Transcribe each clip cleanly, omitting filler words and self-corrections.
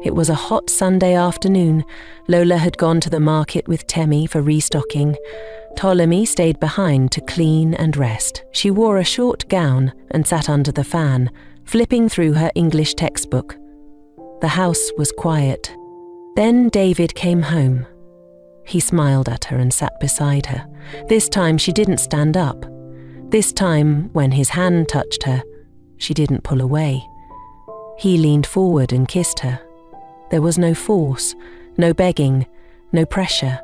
It was a hot Sunday afternoon. Lola had gone to the market with Temi for restocking. Ptolemy stayed behind to clean and rest. She wore a short gown and sat under the fan, flipping through her English textbook. The house was quiet. Then David came home. He smiled at her and sat beside her. This time she didn't stand up. This time, when his hand touched her, she didn't pull away. He leaned forward and kissed her. There was no force, no begging, no pressure.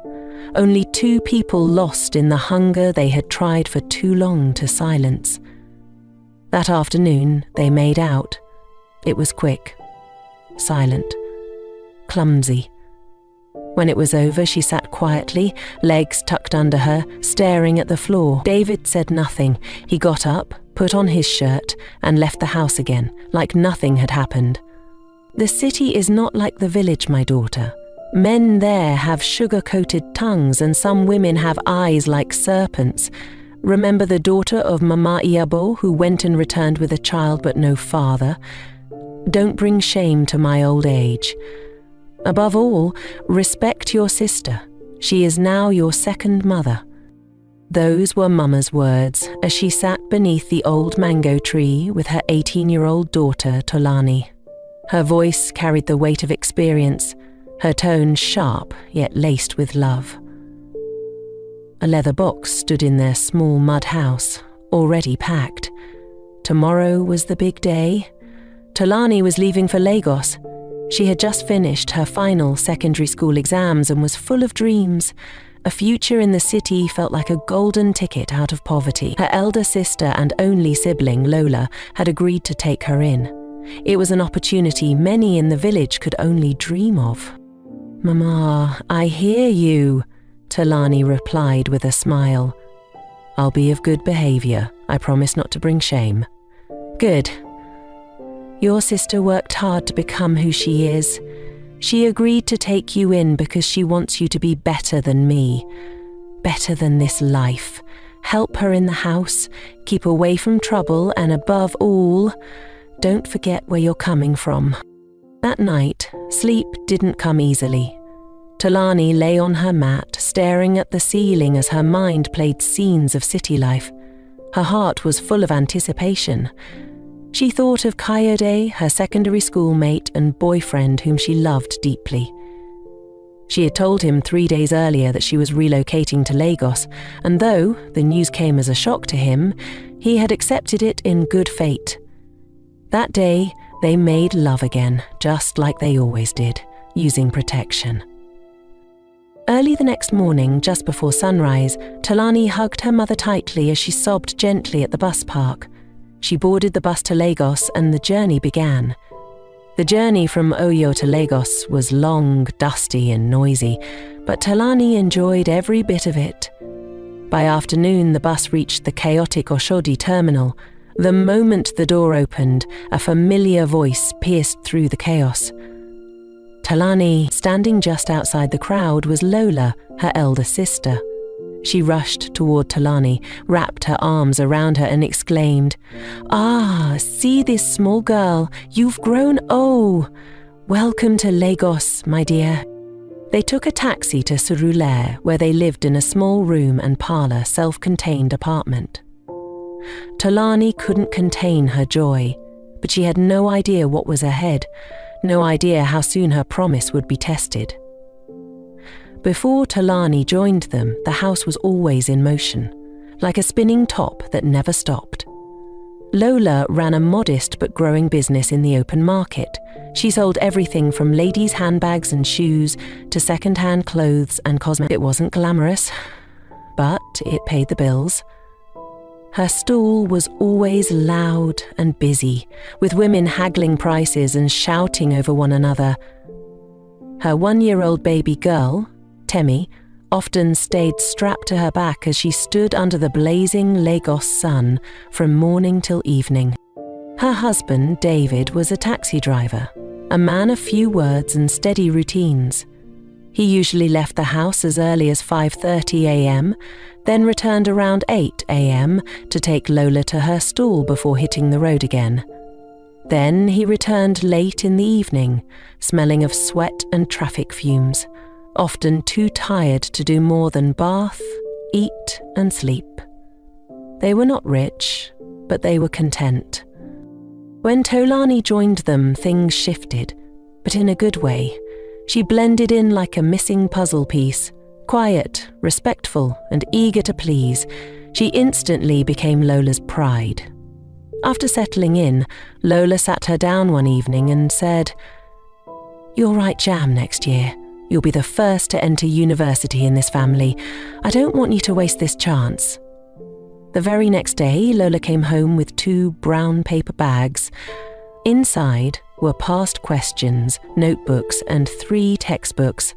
Only two people lost in the hunger they had tried for too long to silence. That afternoon, they made out. It was quick, silent, clumsy. When it was over, she sat quietly, legs tucked under her, staring at the floor. David said nothing. He got up, put on his shirt, and left the house again, like nothing had happened. The city is not like the village, my daughter. Men there have sugar-coated tongues, and some women have eyes like serpents. Remember the daughter of Mama Iabo who went and returned with a child but no father? Don't bring shame to my old age. Above all, respect your sister. She is now your second mother. Those were Mama's words as she sat beneath the old mango tree with her 18-year-old daughter, Tolani. Her voice carried the weight of experience, her tone sharp yet laced with love. A leather box stood in their small mud house, already packed. Tomorrow was the big day. Tolani was leaving for Lagos. She had just finished her final secondary school exams and was full of dreams. A future in the city felt like a golden ticket out of poverty. Her elder sister and only sibling, Lola, had agreed to take her in. It was an opportunity many in the village could only dream of. "Mama, I hear you," Tolani replied with a smile. "I'll be of good behaviour. I promise not to bring shame." "Good. Your sister worked hard to become who she is. She agreed to take you in because she wants you to be better than me, better than this life. Help her in the house, keep away from trouble, and above all, don't forget where you're coming from." That night, sleep didn't come easily. Tolani lay on her mat, staring at the ceiling as her mind played scenes of city life. Her heart was full of anticipation. She thought of Kayode, her secondary schoolmate and boyfriend whom she loved deeply. She had told him 3 days earlier that she was relocating to Lagos, and though the news came as a shock to him, he had accepted it in good faith. That day, they made love again, just like they always did, using protection. Early the next morning, just before sunrise, Tolani hugged her mother tightly as she sobbed gently at the bus park. She boarded the bus to Lagos and the journey began. The journey from Oyo to Lagos was long, dusty and noisy, but Tolani enjoyed every bit of it. By afternoon, the bus reached the chaotic Oshodi terminal. The moment the door opened, a familiar voice pierced through the chaos. Tolani, standing just outside the crowd, was Lola, her elder sister. She rushed toward Tolani, wrapped her arms around her and exclaimed, "Ah, see this small girl, you've grown, oh! Welcome to Lagos, my dear." They took a taxi to Surulere, where they lived in a small room and parlour, self-contained apartment. Tolani couldn't contain her joy, but she had no idea what was ahead, no idea how soon her promise would be tested. Before Tolani joined them, the house was always in motion, like a spinning top that never stopped. Lola ran a modest but growing business in the open market. She sold everything from ladies' handbags and shoes to second-hand clothes and cosmetics. It wasn't glamorous, but it paid the bills. Her stall was always loud and busy, with women haggling prices and shouting over one another. Her 1-year-old baby girl, Temi, often stayed strapped to her back as she stood under the blazing Lagos sun from morning till evening. Her husband, David, was a taxi driver, a man of few words and steady routines. He usually left the house as early as 5:30 a.m., then returned around 8 a.m. to take Lola to her stall before hitting the road again. Then he returned late in the evening, smelling of sweat and traffic fumes, often too tired to do more than bath, eat and sleep. They were not rich, but they were content. When Tolani joined them, things shifted, but in a good way. She blended in like a missing puzzle piece, quiet, respectful, and eager to please. She instantly became Lola's pride. After settling in, Lola sat her down one evening and said, "You'll write jam next year. You'll be the first to enter university in this family. I don't want you to waste this chance." The very next day, Lola came home with 2 brown paper bags. Inside were past questions, notebooks, and 3 textbooks.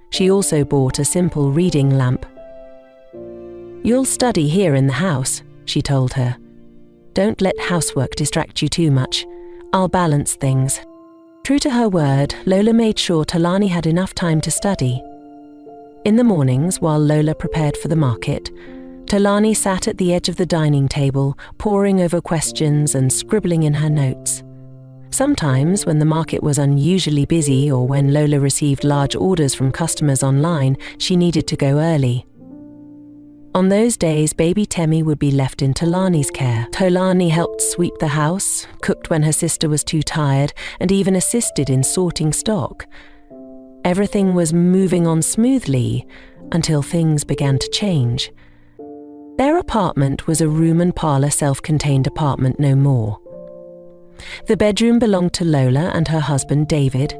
She also bought a simple reading lamp. "You'll study here in the house," she told her. "Don't let housework distract you too much. I'll balance things." True to her word, Lola made sure Tolani had enough time to study. In the mornings, while Lola prepared for the market, Tolani sat at the edge of the dining table, poring over questions and scribbling in her notes. Sometimes, when the market was unusually busy or when Lola received large orders from customers online, she needed to go early. On those days, baby Temi would be left in Tolani's care. Tolani helped sweep the house, cooked when her sister was too tired, and even assisted in sorting stock. Everything was moving on smoothly until things began to change. Their apartment was a room and parlour self-contained apartment no more. The bedroom belonged to Lola and her husband David.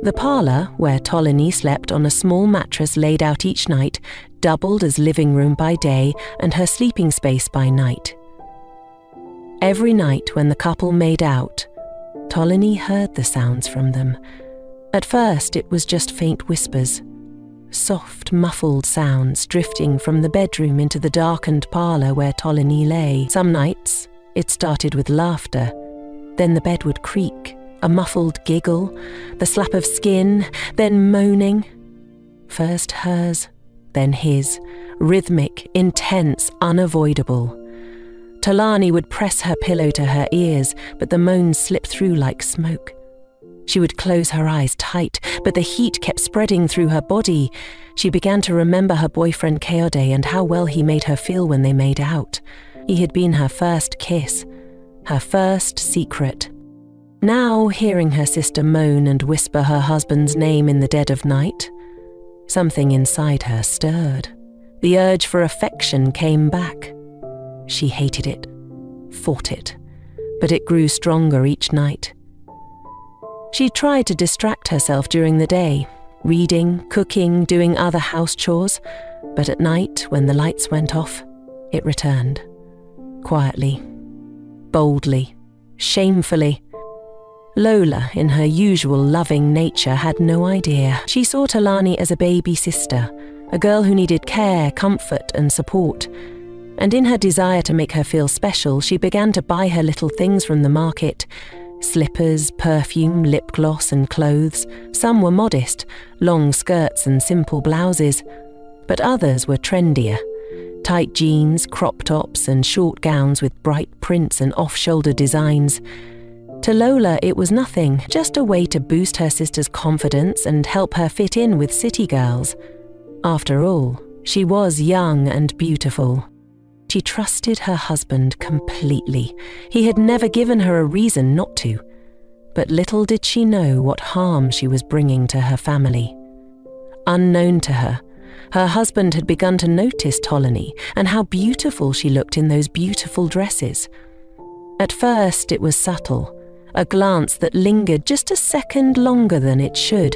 The parlour, where Tolani slept on a small mattress laid out each night, doubled as living room by day and her sleeping space by night. Every night when the couple made out, Tolani heard the sounds from them. At first it was just faint whispers, soft, muffled sounds drifting from the bedroom into the darkened parlour where Tolani lay. Some nights it started with laughter, then the bed would creak, a muffled giggle, the slap of skin, then moaning. First hers, then his, rhythmic, intense, unavoidable. Tolani would press her pillow to her ears, but the moans slipped through like smoke. She would close her eyes tight, but the heat kept spreading through her body. She began to remember her boyfriend Kayode and how well he made her feel when they made out. He had been her first kiss, her first secret. Now, hearing her sister moan and whisper her husband's name in the dead of night, something inside her stirred. The urge for affection came back. She hated it, fought it, but it grew stronger each night. She tried to distract herself during the day, reading, cooking, doing other house chores, but at night, when the lights went off, it returned. Quietly, boldly, shamefully. Lola, in her usual loving nature, had no idea. She saw Tolani as a baby sister, a girl who needed care, comfort, and support. And in her desire to make her feel special, she began to buy her little things from the market: slippers, perfume, lip gloss, and clothes. Some were modest, long skirts and simple blouses, but others were trendier. Tight jeans, crop tops, and short gowns with bright prints and off-shoulder designs. To Lola, it was nothing, just a way to boost her sister's confidence and help her fit in with city girls. After all, she was young and beautiful. She trusted her husband completely. He had never given her a reason not to. But little did she know what harm she was bringing to her family. Unknown to her, her husband had begun to notice Tolani and how beautiful she looked in those beautiful dresses. At first it was subtle, a glance that lingered just a second longer than it should,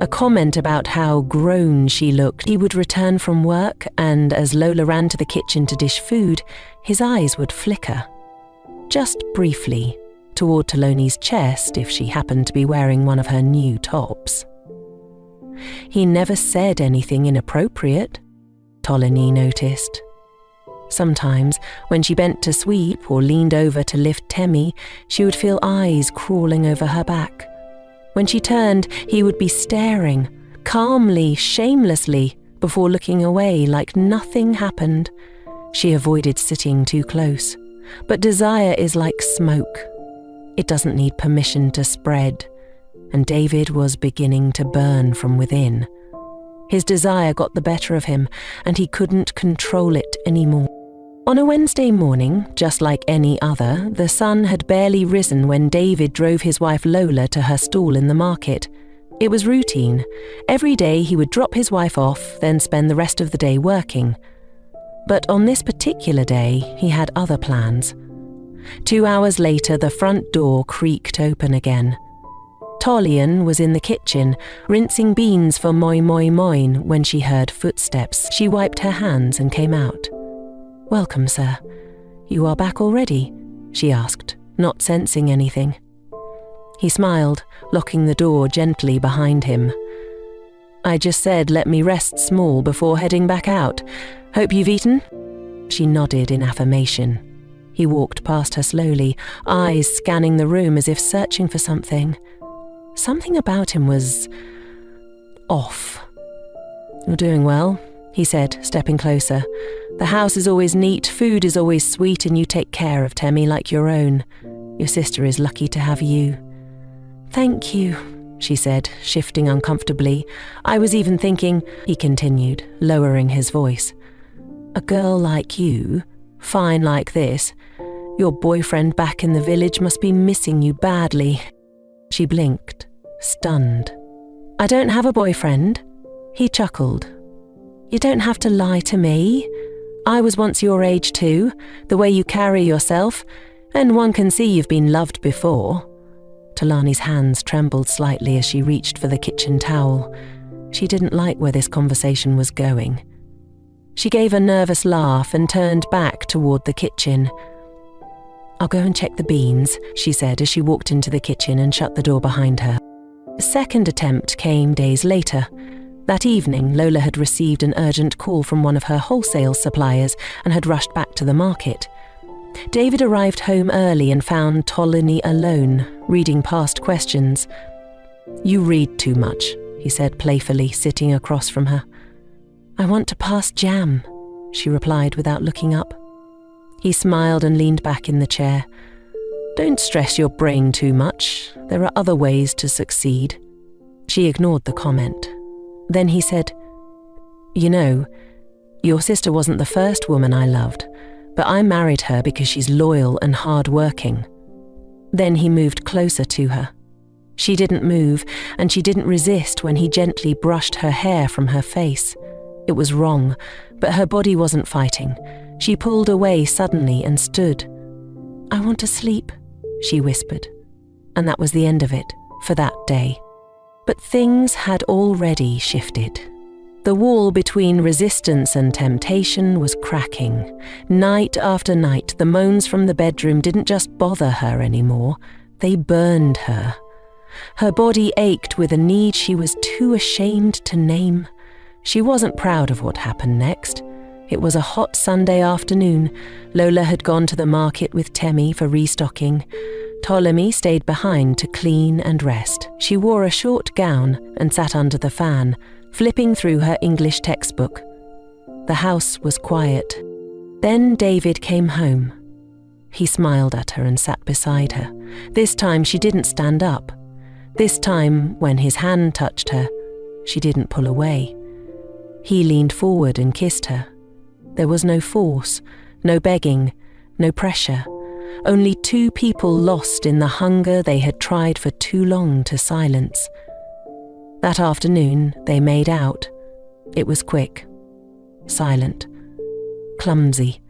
a comment about how grown she looked. He would return from work, and as Lola ran to the kitchen to dish food, his eyes would flicker, just briefly, toward Tolani's chest if she happened to be wearing one of her new tops. He never said anything inappropriate, Tolani noticed. Sometimes, when she bent to sweep or leaned over to lift Temi, she would feel eyes crawling over her back. When she turned, he would be staring, calmly, shamelessly, before looking away like nothing happened. She avoided sitting too close. But desire is like smoke. It doesn't need permission to spread, and David was beginning to burn from within. His desire got the better of him, and he couldn't control it anymore. On a Wednesday morning, just like any other, the sun had barely risen when David drove his wife Lola to her stall in the market. It was routine. Every day he would drop his wife off, then spend the rest of the day working. But on this particular day, he had other plans. 2 hours later, the front door creaked open again. Tolian was in the kitchen, rinsing beans for moi moi moin when she heard footsteps. She wiped her hands and came out. "Welcome, sir. You are back already?" she asked, not sensing anything. He smiled, locking the door gently behind him. "I just said let me rest small before heading back out. Hope you've eaten?" She nodded in affirmation. He walked past her slowly, eyes scanning the room as if searching for something. Something about him was off. "You're doing well," he said, stepping closer. "The house is always neat, food is always sweet, and you take care of Temmie like your own. Your sister is lucky to have you." "Thank you," she said, shifting uncomfortably. "I was even thinking," he continued, lowering his voice. "A girl like you, fine like this, your boyfriend back in the village must be missing you badly." She blinked, stunned. "I don't have a boyfriend." He chuckled. "You don't have to lie to me. I was once your age too, the way you carry yourself, and one can see you've been loved before." Talani's hands trembled slightly as she reached for the kitchen towel. She didn't like where this conversation was going. She gave a nervous laugh and turned back toward the kitchen. "I'll go and check the beans," she said as she walked into the kitchen and shut the door behind her. A second attempt came days later. That evening, Lola had received an urgent call from one of her wholesale suppliers and had rushed back to the market. David arrived home early and found Tolani alone, reading past questions. "You read too much," he said playfully, sitting across from her. "I want to pass jam," she replied without looking up. He smiled and leaned back in the chair. "Don't stress your brain too much. There are other ways to succeed." She ignored the comment. Then he said, "You know, your sister wasn't the first woman I loved, but I married her because she's loyal and hard-working." Then he moved closer to her. She didn't move, and she didn't resist when he gently brushed her hair from her face. It was wrong, but her body wasn't fighting. She pulled away suddenly and stood. "I want to sleep," she whispered. And that was the end of it, for that day. But things had already shifted. The wall between resistance and temptation was cracking. Night after night, the moans from the bedroom didn't just bother her anymore, they burned her. Her body ached with a need she was too ashamed to name. She wasn't proud of what happened next. It was a hot Sunday afternoon. Lola had gone to the market with Temmie for restocking. Ptolemy stayed behind to clean and rest. She wore a short gown and sat under the fan, flipping through her English textbook. The house was quiet. Then David came home. He smiled at her and sat beside her. This time she didn't stand up. This time, when his hand touched her, she didn't pull away. He leaned forward and kissed her. There was no force, no begging, no pressure. Only two people lost in the hunger they had tried for too long to silence. That afternoon, they made out. It was quick, silent, clumsy.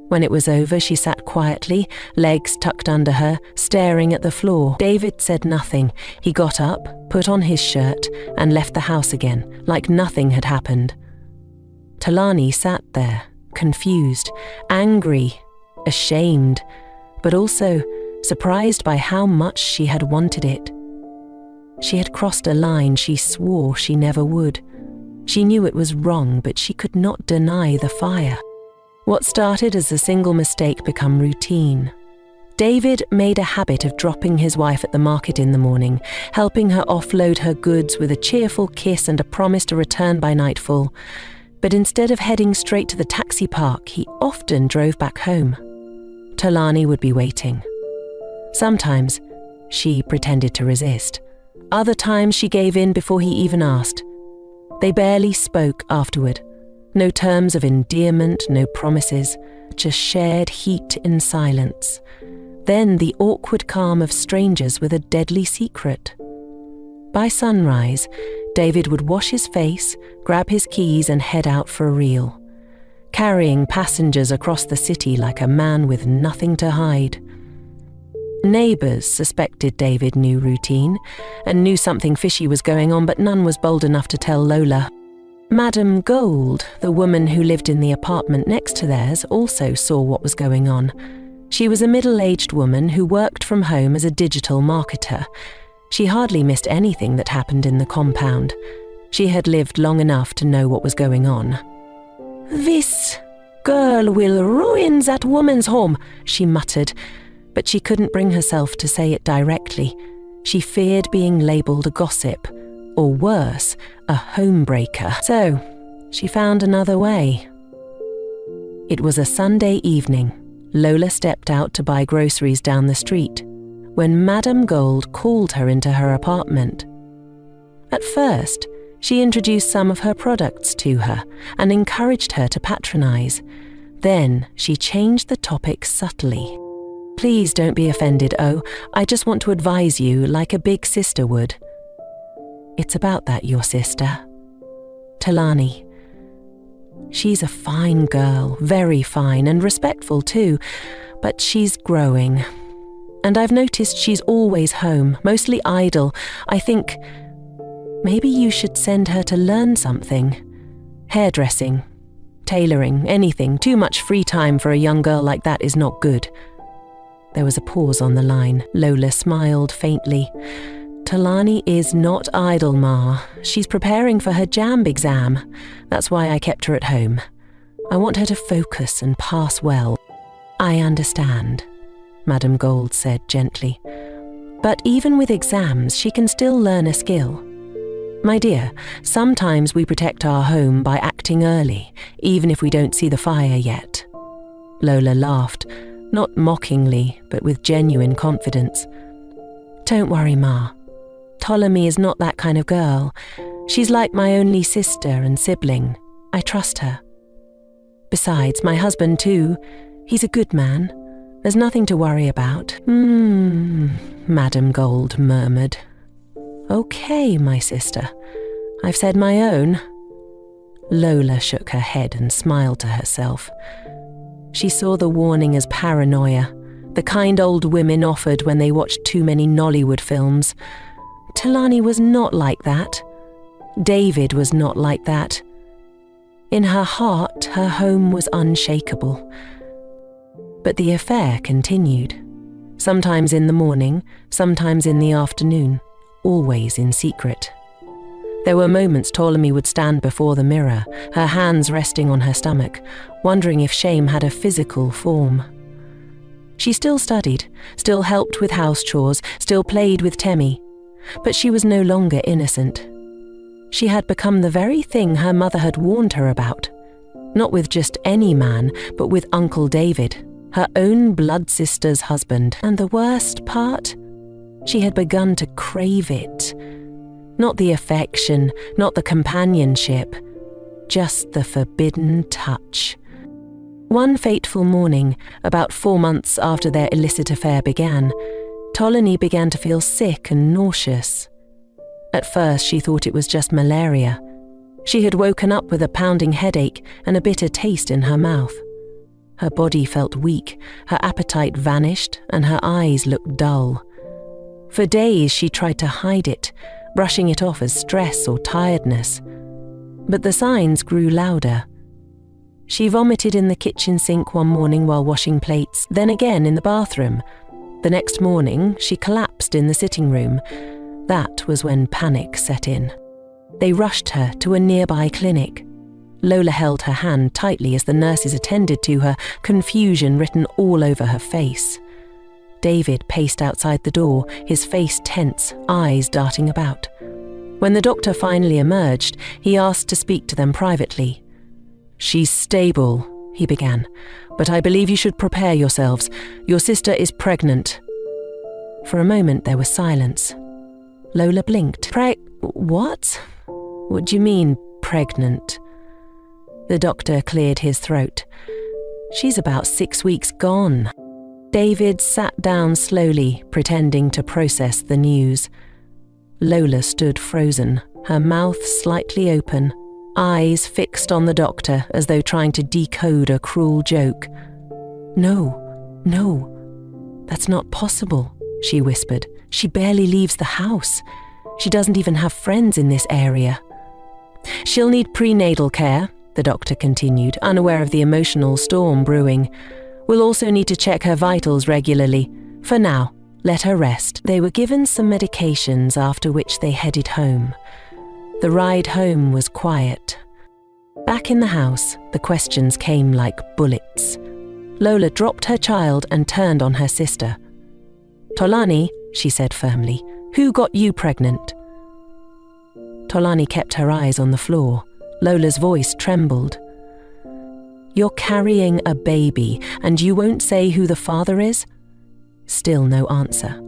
When it was over, she sat quietly, legs tucked under her, staring at the floor. David said nothing. He got up, put on his shirt, and left the house again, like nothing had happened. Talani sat there, confused, angry, ashamed, but also surprised by how much she had wanted it. She had crossed a line she swore she never would. She knew it was wrong, but she could not deny the fire. What started as a single mistake became routine. David made a habit of dropping his wife at the market in the morning, helping her offload her goods with a cheerful kiss and a promise to return by nightfall. But instead of heading straight to the taxi park, he often drove back home. Talani would be waiting. Sometimes she pretended to resist. Other times she gave in before he even asked. They barely spoke afterward. No terms of endearment, no promises, just shared heat in silence. Then the awkward calm of strangers with a deadly secret. By sunrise, David would wash his face, grab his keys and head out for a reel, carrying passengers across the city like a man with nothing to hide. Neighbours suspected David knew routine and knew something fishy was going on, but none was bold enough to tell Lola. Madame Gold, the woman who lived in the apartment next to theirs, also saw what was going on. She was a middle-aged woman who worked from home as a digital marketer. She hardly missed anything that happened in the compound. She had lived long enough to know what was going on. "This girl will ruin that woman's home," she muttered, but she couldn't bring herself to say it directly. She feared being labelled a gossip, or worse, a homebreaker. So, she found another way. It was a Sunday evening. Lola stepped out to buy groceries down the street when Madame Gold called her into her apartment. At first, she introduced some of her products to her and encouraged her to patronize. Then she changed the topic subtly. "Please don't be offended, I just want to advise you like a big sister would." "It's about that, your sister. Talani. She's a fine girl, very fine and respectful too, but she's growing. And I've noticed she's always home, mostly idle. I think maybe you should send her to learn something. Hairdressing, tailoring, anything. Too much free time for a young girl like that is not good." There was a pause on the line. Lola smiled faintly. "Talani is not idle, Ma. She's preparing for her JAMB exam. That's why I kept her at home. I want her to focus and pass well." "I understand," Madame Gold said gently. "But even with exams, she can still learn a skill. My dear, sometimes we protect our home by acting early, even if we don't see the fire yet." Lola laughed, not mockingly, but with genuine confidence. "Don't worry, Ma. Ptolemy is not that kind of girl. She's like my only sister and sibling. I trust her. Besides, my husband too. He's a good man. There's nothing to worry about." Madame Gold murmured. "Okay, my sister. I've said my own." Lola shook her head and smiled to herself. She saw the warning as paranoia, the kind old women offered when they watched too many Nollywood films. Talani was not like that. David was not like that. In her heart, her home was unshakable. But the affair continued. Sometimes in the morning, sometimes in the afternoon, always in secret. There were moments Ptolemy would stand before the mirror, her hands resting on her stomach, wondering if shame had a physical form. She still studied, still helped with house chores, still played with Temmie, but she was no longer innocent. She had become the very thing her mother had warned her about. Not with just any man, but with Uncle David, her own blood sister's husband. And the worst part? She had begun to crave it. Not the affection, not the companionship, just the forbidden touch. One fateful morning, about 4 months after their illicit affair began, Ptolemy began to feel sick and nauseous. At first she thought it was just malaria. She had woken up with a pounding headache and a bitter taste in her mouth. Her body felt weak, her appetite vanished, and her eyes looked dull. For days she tried to hide it, brushing it off as stress or tiredness. But the signs grew louder. She vomited in the kitchen sink one morning while washing plates, then again in the bathroom. The next morning, she collapsed in the sitting room. That was when panic set in. They rushed her to a nearby clinic. Lola held her hand tightly as the nurses attended to her, confusion written all over her face. David paced outside the door, his face tense, eyes darting about. When the doctor finally emerged, he asked to speak to them privately. "She's stable," he began, "but I believe you should prepare yourselves. Your sister is pregnant." For a moment there was silence. Lola blinked. What? What do you mean, pregnant? The doctor cleared his throat. She's about 6 weeks gone. David sat down slowly, pretending to process the news. Lola stood frozen, her mouth slightly open, eyes fixed on the doctor as though trying to decode a cruel joke. No, that's not possible, she whispered. She barely leaves the house. She doesn't even have friends in this area. She'll need prenatal care, the doctor continued, unaware of the emotional storm brewing. We'll also need to check her vitals regularly. For now, let her rest. They were given some medications, after which they headed home. The ride home was quiet. Back in the house, the questions came like bullets. Lola dropped her child and turned on her sister. Tolani, she said firmly, who got you pregnant? Tolani kept her eyes on the floor. Lola's voice trembled. You're carrying a baby, and you won't say who the father is? Still no answer.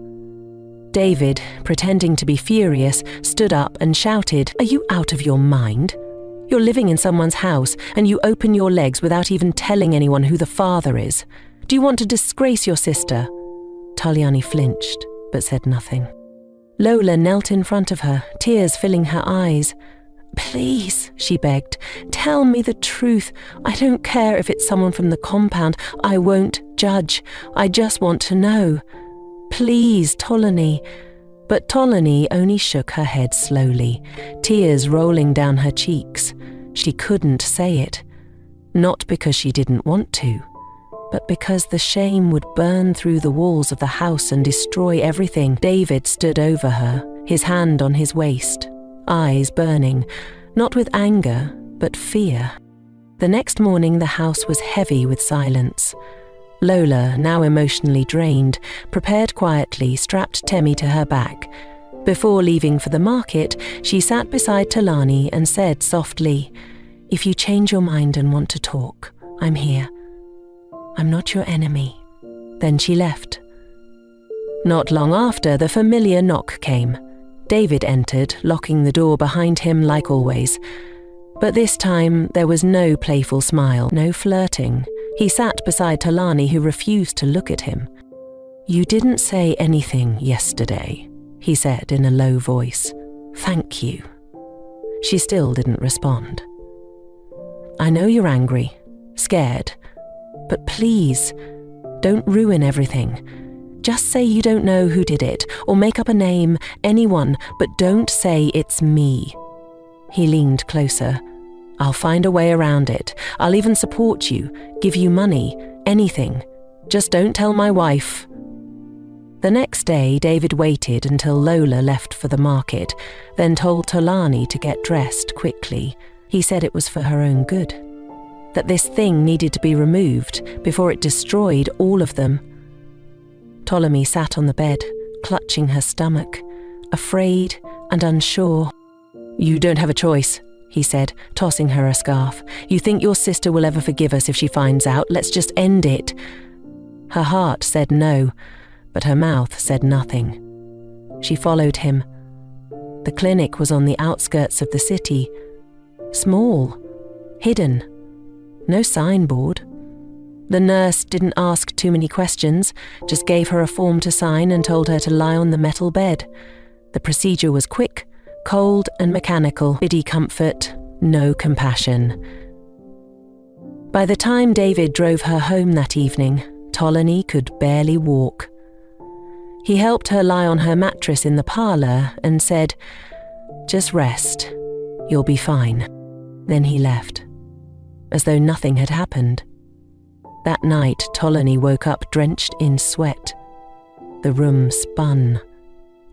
David, pretending to be furious, stood up and shouted, Are you out of your mind? You're living in someone's house, and you open your legs without even telling anyone who the father is. Do you want to disgrace your sister? Taliani flinched, but said nothing. Lola knelt in front of her, tears filling her eyes. Please, she begged, tell me the truth. I don't care if it's someone from the compound. I won't judge. I just want to know. Please, Tolani. But Tolani only shook her head slowly, tears rolling down her cheeks. She couldn't say it. Not because she didn't want to, but because the shame would burn through the walls of the house and destroy everything. David stood over her, his hand on his waist, eyes burning, not with anger, but fear. The next morning the house was heavy with silence. Lola, now emotionally drained, prepared quietly, strapped Temi to her back. Before leaving for the market, she sat beside Talani and said softly, If you change your mind and want to talk, I'm here. I'm not your enemy. Then she left. Not long after, the familiar knock came. David entered, locking the door behind him like always. But this time, there was no playful smile, no flirting. He sat beside Talani, who refused to look at him. You didn't say anything yesterday, he said in a low voice. Thank you. She still didn't respond. I know you're angry, scared, but please, don't ruin everything. Just say you don't know who did it, or make up a name, anyone, but don't say it's me. He leaned closer. I'll find a way around it. I'll even support you, give you money, anything. Just don't tell my wife. The next day, David waited until Lola left for the market, then told Tolani to get dressed quickly. He said it was for her own good, that this thing needed to be removed before it destroyed all of them. Ptolemy sat on the bed, clutching her stomach, afraid and unsure. You don't have a choice, he said, tossing her a scarf. You think your sister will ever forgive us if she finds out? Let's just end it. Her heart said no, but her mouth said nothing. She followed him. The clinic was on the outskirts of the city. Small, hidden, no signboard. The nurse didn't ask too many questions, just gave her a form to sign and told her to lie on the metal bed. The procedure was quick, cold and mechanical, biddy comfort, no compassion. By the time David drove her home that evening, Ptolemy could barely walk. He helped her lie on her mattress in the parlour and said, Just rest, you'll be fine. Then he left, as though nothing had happened. That night, Ptolemy woke up drenched in sweat. The room spun.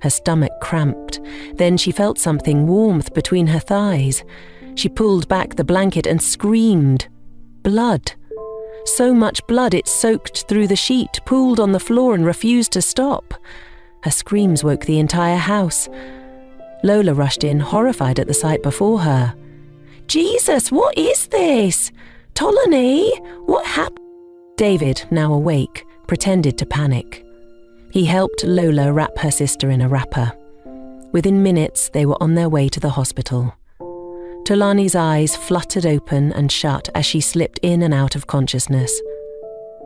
Her stomach cramped. Then she felt something warmth between her thighs. She pulled back the blanket and screamed. Blood. So much blood it soaked through the sheet, pooled on the floor and refused to stop. Her screams woke the entire house. Lola rushed in, horrified at the sight before her. Jesus, what is this? Ptolemy, what happened? David, now awake, pretended to panic. He helped Lola wrap her sister in a wrapper. Within minutes, they were on their way to the hospital. Tolani's eyes fluttered open and shut as she slipped in and out of consciousness.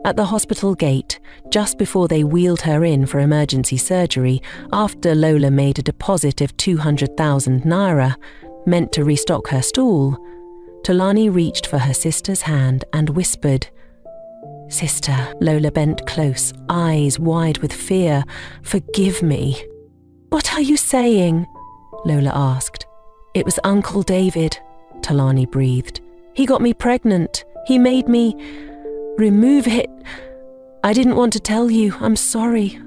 At the hospital gate, just before they wheeled her in for emergency surgery, after Lola made a deposit of 200,000 naira, meant to restock her stall, Tolani reached for her sister's hand and whispered, "Sister." Lola bent close, eyes wide with fear. "Forgive me." "What are you saying?" Lola asked. "It was Uncle David," Tolani breathed. "He got me pregnant. He made me remove it. I didn't want to tell you. I'm sorry.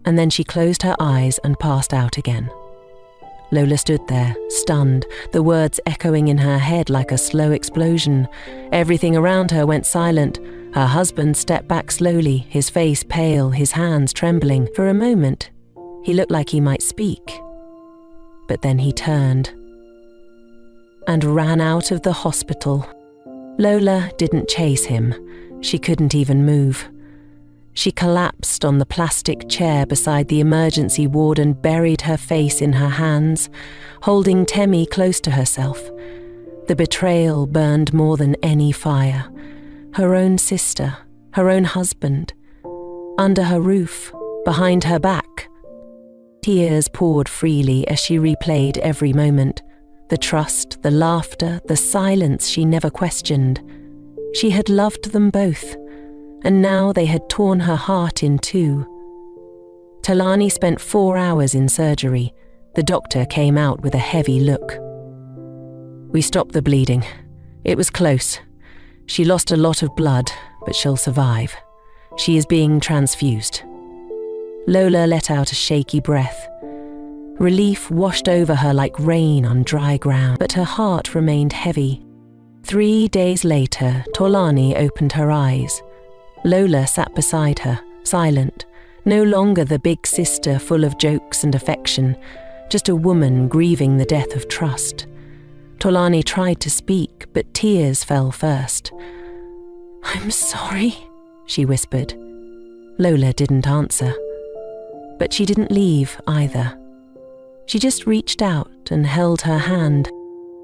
And then she closed her eyes and passed out again. Lola stood there, stunned, the words echoing in her head like a slow explosion. Everything around her went silent. Her husband stepped back slowly, his face pale, his hands trembling. For a moment, he looked like he might speak. But then he turned and ran out of the hospital. Lola didn't chase him. She couldn't even move. She collapsed on the plastic chair beside the emergency ward and buried her face in her hands, holding Temi close to herself. The betrayal burned more than any fire. Her own sister, her own husband, under her roof, behind her back. Tears poured freely as she replayed every moment. The trust, the laughter, the silence she never questioned. She had loved them both, and now they had torn her heart in two. Tolani spent 4 hours in surgery. The doctor came out with a heavy look. "We stopped the bleeding. It was close. She lost a lot of blood, but she'll survive. She is being transfused." Lola let out a shaky breath. Relief washed over her like rain on dry ground, but her heart remained heavy. 3 days later, Tolani opened her eyes. Lola sat beside her, silent, no longer the big sister full of jokes and affection, just a woman grieving the death of trust. Tolani tried to speak, but tears fell first. "I'm sorry," she whispered. Lola didn't answer, but she didn't leave either. She just reached out and held her hand.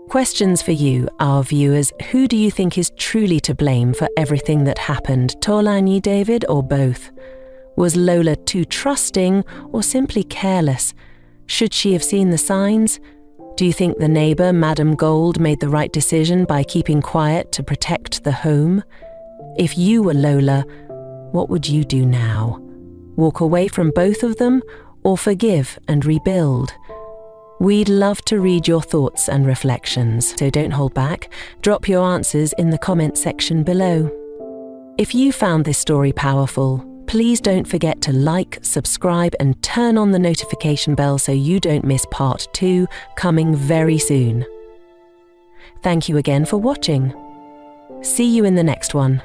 Questions for you, our viewers. Who do you think is truly to blame for everything that happened, Tolani David or both? Was Lola too trusting or simply careless? Should she have seen the signs? Do you think the neighbour, Madam Gold, made the right decision by keeping quiet to protect the home? If you were Lola, what would you do now? Walk away from both of them or forgive and rebuild? We'd love to read your thoughts and reflections, so don't hold back. Drop your answers in the comment section below. If you found this story powerful, please don't forget to like, subscribe, and turn on the notification bell so you don't miss part 2, coming very soon. Thank you again for watching. See you in the next one.